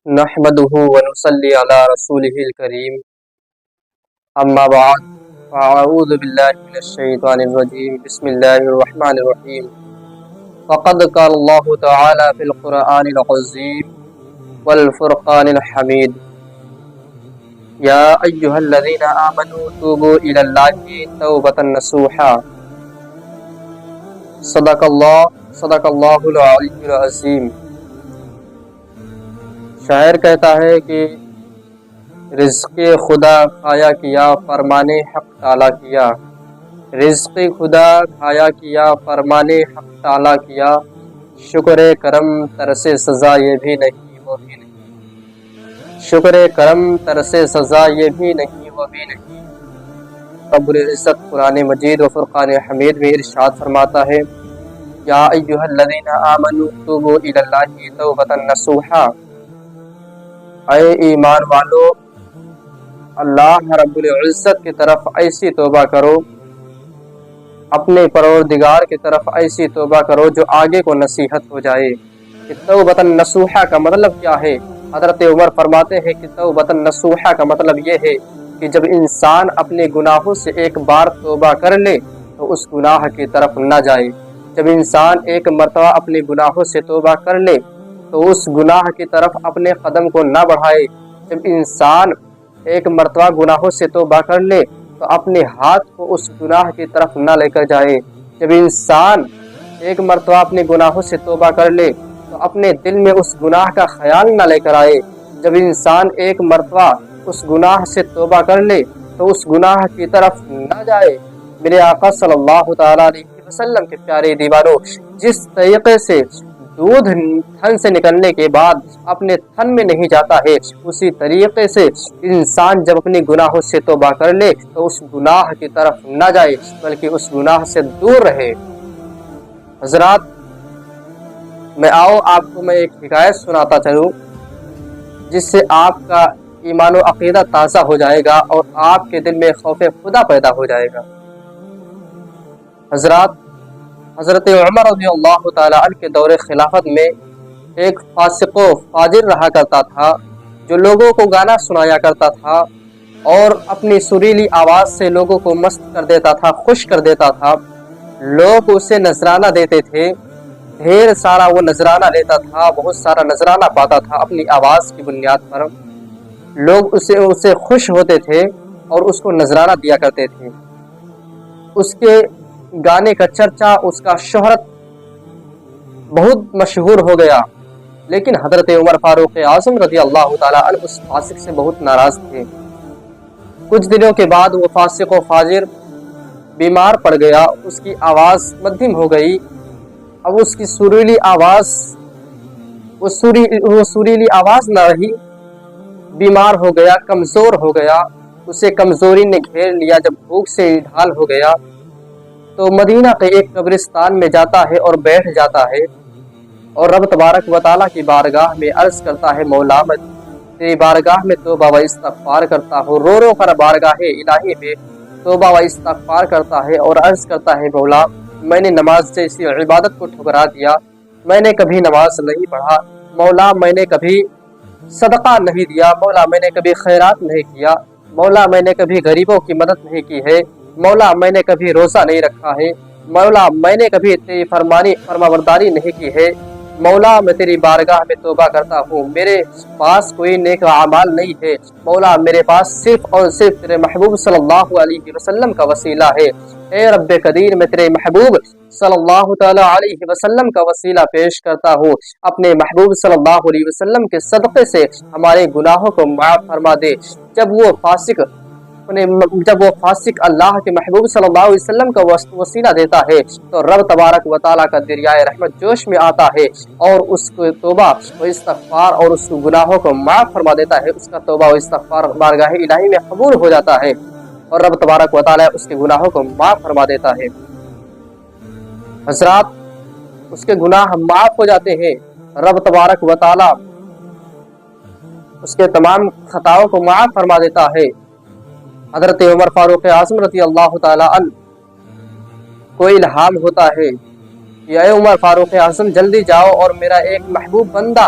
نحمده ونصلي على رسوله الكريم اما بعد فاعوذ باللہ من الشیطان الرجیم بسم اللہ الرحمن الرحیم فقد قال اللہ تعالی فی القرآن العظیم والفرقان الحمید یا ایہا الذین آمنوا توبوا الی اللہ توبۃ نصوحا صدق اللہ العلی العظیم۔ شاعر کہتا ہے کہ رزق خدا کھایا کیا فرمان حق تعالیٰ کیا، رزق خدا کھایا کیا فرمان حق تعالیٰ کیا، شکر کرم طرز سزا یہ بھی نہیں وہ بھی نہیں، شکر کرم طرز سزا یہ بھی نہیں وہ بھی نہیں۔ رب العزت قرآن مجید و فرقان حمید میں ارشاد فرماتا ہے یا ایھا الذین آمنوا توبوا الی اللہ توبۃ نصوحا، اے ایمان والو اللہ رب العزت کی طرف ایسی توبہ کرو، اپنے پروردگار کی طرف ایسی توبہ کرو جو آگے کو نصیحت ہو جائے۔ کہ توبۃ نصوحا کا مطلب کیا ہے؟ حضرت عمر فرماتے ہیں کہ توبۃ نصوحا کا مطلب یہ ہے کہ جب انسان اپنے گناہوں سے ایک بار توبہ کر لے تو اس گناہ کی طرف نہ جائے۔ جب انسان ایک مرتبہ اپنے گناہوں سے توبہ کر لے تو اس گناہ کی طرف اپنے قدم کو نہ بڑھائے۔ جب انسان ایک مرتبہ گناہوں سے توبہ کر لے تو اپنے ہاتھ کو اس گناہ کی طرف نہ لے کر جائے۔ جب انسان ایک مرتبہ اپنے گناہوں سے توبہ کر لے تو اپنے دل میں اس گناہ کا خیال نہ لے کر آئے۔ جب انسان ایک مرتبہ اس گناہ سے توبہ کر لے تو اس گناہ کی طرف نہ جائے۔ میرے آقا صلی اللہ تعالیٰ علیہ وسلم کے پیارے دیوانوں، جس طریقے سے دودھ تھن سے نکلنے کے بعد اپنے تھن میں نہیں جاتا ہے، اسی طریقے سے انسان جب اپنے گناہوں سے توبہ کر لے تو اس گناہ کی طرف نہ جائے بلکہ اس گناہ سے دور رہے۔ حضرات، آپ کو میں ایک حکایت سناتا چلوں جس سے آپ کا ایمان و عقیدہ تازہ ہو جائے گا اور آپ کے دل میں خوف خدا پیدا ہو جائے گا۔ حضرات، حضرت عمر رضی اللہ تعالیٰ عنہ کے دور خلافت میں ایک فاسق و فاجر رہا کرتا تھا جو لوگوں کو گانا سنایا کرتا تھا اور اپنی سریلی آواز سے لوگوں کو مست کر دیتا تھا، خوش کر دیتا تھا۔ لوگ اسے نذرانہ دیتے تھے، ڈھیر سارا وہ نذرانہ لیتا تھا، بہت سارا نذرانہ پاتا تھا اپنی آواز کی بنیاد پر۔ لوگ اسے خوش ہوتے تھے اور اس کو نذرانہ دیا کرتے تھے۔ اس کے گانے کا چرچا، اس کا شہرت بہت مشہور ہو گیا، لیکن حضرت عمر فاروق اعظم رضی اللہ تعالیٰ عنہ اس فاسق سے بہت ناراض تھے۔ کچھ دنوں کے بعد وہ فاسق و فاجر بیمار پڑ گیا، اس کی آواز مدھم ہو گئی۔ اب اس کی سریلی آواز وہ سریلی آواز نہ رہی، بیمار ہو گیا، کمزور ہو گیا، اسے کمزوری نے گھیر لیا۔ جب بھوک سے ڈھال ہو گیا تو مدینہ کے ایک قبرستان میں جاتا ہے اور بیٹھ جاتا ہے اور رب تبارک و تعالیٰ کی بارگاہ میں عرض کرتا ہے مولا میں تیری بارگاہ میں توبہ و استغفار کرتا ہوں۔ رو رو کر بارگاہ الہی میں توبہ و استغفار کرتا ہے اور عرض کرتا ہے مولا میں نے نماز جیسی عبادت کو ٹھکرا دیا، میں نے کبھی نماز نہیں پڑھا، مولا میں نے کبھی صدقہ نہیں دیا، مولا میں نے کبھی خیرات نہیں کیا، مولا میں نے کبھی غریبوں کی مدد نہیں کی ہے، مولا میں نے کبھی روزہ نہیں رکھا ہے، مولا میں نے کبھی تیری فرمانبرداری نہیں کی ہے، مولا میں تیری بارگاہ میں توبہ کرتا ہوں، میرے پاس کوئی نیک اعمال نہیں ہے، مولا میرے پاس صرف اور صرف تیرے محبوب صلی اللہ علیہ وسلم کا وسیلہ ہے۔ اے رب قدیر، میں تیرے محبوب صلی اللہ تعالی علیہ وسلم کا وسیلہ پیش کرتا ہوں، اپنے محبوب صلی اللہ علیہ وسلم کے صدقے سے ہمارے گناہوں کو معاف فرما دے۔ جب وہ فاسق اللہ کے محبوب صلی اللہ علیہ وسلم کا وسیلہ دیتا ہے تو رب تبارک و تعالیٰ کا دریائے رحمت جوش میں آتا ہے اور اس کو توبہ و استغفار اور اس کو گناہوں کو معاف فرما دیتا ہے۔ اس کا توبہ و استغفار بارگاہ الہی میں قبول ہو جاتا ہے اور رب تبارک و تعالیٰ اس کے گناہوں کو معاف فرما دیتا ہے۔ حضرات، اس کے گناہ معاف ہو جاتے ہیں، رب تبارک و تعالیٰ اس کے تمام خطاؤں کو معاف فرما دیتا ہے۔ حضرت عمر فاروق اعظم رضی اللہ تعالیٰ عنہ کو الہام ہوتا ہے کہ اے عمر فاروق اعظم جلدی جاؤ اور میرا ایک محبوب بندہ